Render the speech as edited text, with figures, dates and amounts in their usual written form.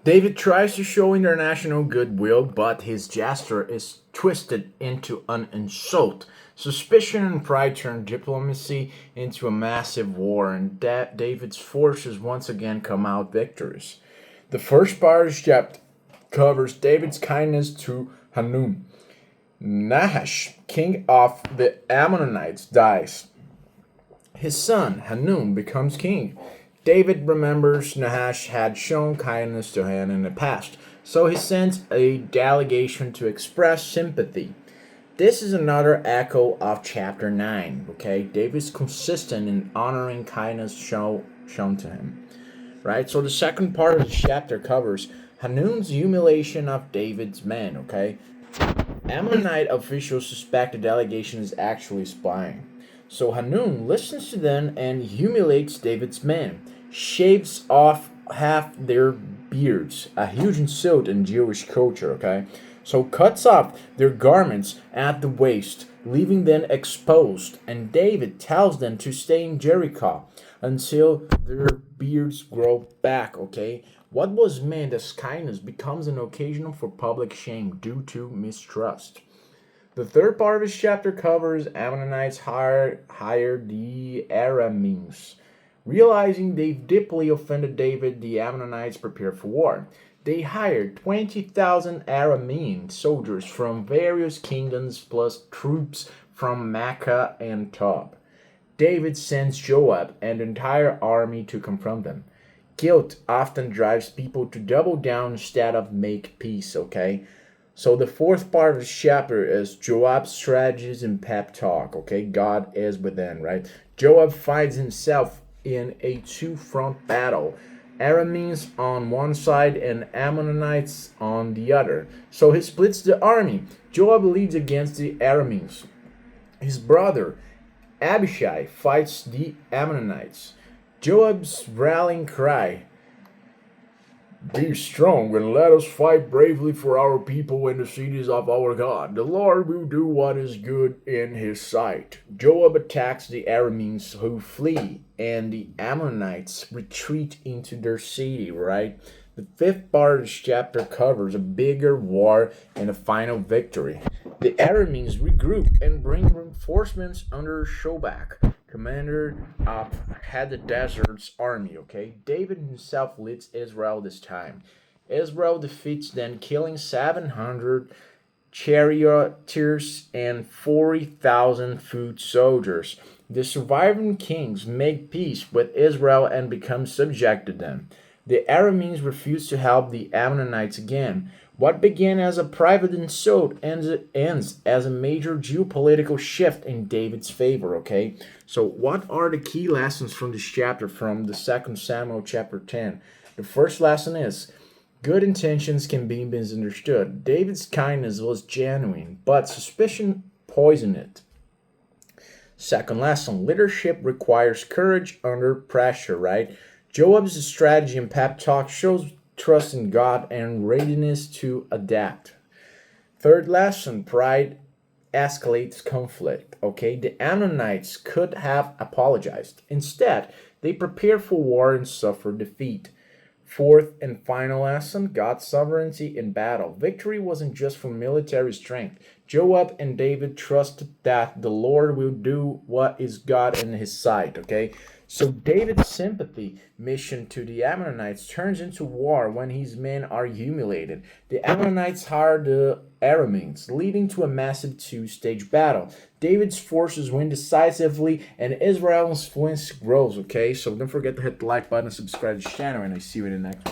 David tries to show international goodwill, but his gesture is twisted into an insult. Suspicion and pride turn diplomacy into a massive war, and David's forces once again come out victorious. The first part of the chapter covers David's kindness to Hanun. Nahash, king of the Ammonites, dies. His son, Hanun, becomes king. David remembers Nahash had shown kindness to him in the past, so he sends a delegation to express sympathy. This is another echo of chapter 9, okay? David's consistent in honoring kindness shown to him, right? So the second part of the chapter covers Hanun's humiliation of David's men, okay? Ammonite officials suspect the delegation is actually spying. So Hanun listens to them and humiliates David's men, shaves off half their beards, a huge insult in Jewish culture, okay? So cuts off their garments at the waist, leaving them exposed, and David tells them to stay in Jericho until their beards grow back, okay? What was meant as kindness becomes an occasion for public shame due to mistrust. The third part of his chapter covers Ammonites hire the Arameans. Realizing they've deeply offended David, the Ammonites prepare for war. They hired 20,000 Aramean soldiers from various kingdoms plus troops from Makkah and Tob. David sends Joab and the entire army to confront them. Guilt often drives people to double down instead of make peace, okay? So the fourth part of the chapter is Joab's strategies and pep talk, okay? God is within, right? Joab finds himself in a two-front battle. Arameans on one side and Ammonites on the other. So he splits the army. Joab leads against the Arameans. His brother Abishai fights the Ammonites. Joab's rallying cry, "Be strong and let us fight bravely for our people and the cities of our God. The Lord will do what is good in his sight." Joab attacks the Arameans who flee, and the Ammonites retreat into their city, right? The fifth part of this chapter covers a bigger war and a final victory. The Arameans regroup and bring reinforcements under Shobak, commander of Hadadeser's army, okay? David himself leads Israel this time. Israel defeats them, killing 700 charioteers and 40,000 foot soldiers. The surviving kings make peace with Israel and become subject to them. The Arameans refuse to help the Ammonites again. What began as a private insult ends as a major geopolitical shift in David's favor, okay? So what are the key lessons from this chapter from the 2 Samuel chapter 10? The first lesson is good intentions can be misunderstood. David's kindness was genuine, but suspicion poisoned it. Second lesson, leadership requires courage under pressure, right? Joab's strategy and pep talk shows trust in God and readiness to adapt. Third lesson, pride escalates conflict. Okay, the Ammonites could have apologized. Instead, they prepare for war and suffer defeat. Fourth and final lesson, God's sovereignty in battle. Victory wasn't just for military strength. Joab and David trusted that the Lord will do what is God in his sight, okay? So David's sympathy mission to the Ammonites turns into war when his men are humiliated. The Ammonites hire the Arameans, leading to a massive two-stage battle. David's forces win decisively, and Israel's influence grows, okay? So don't forget to hit the like button and subscribe to the channel, and I see you in the next one.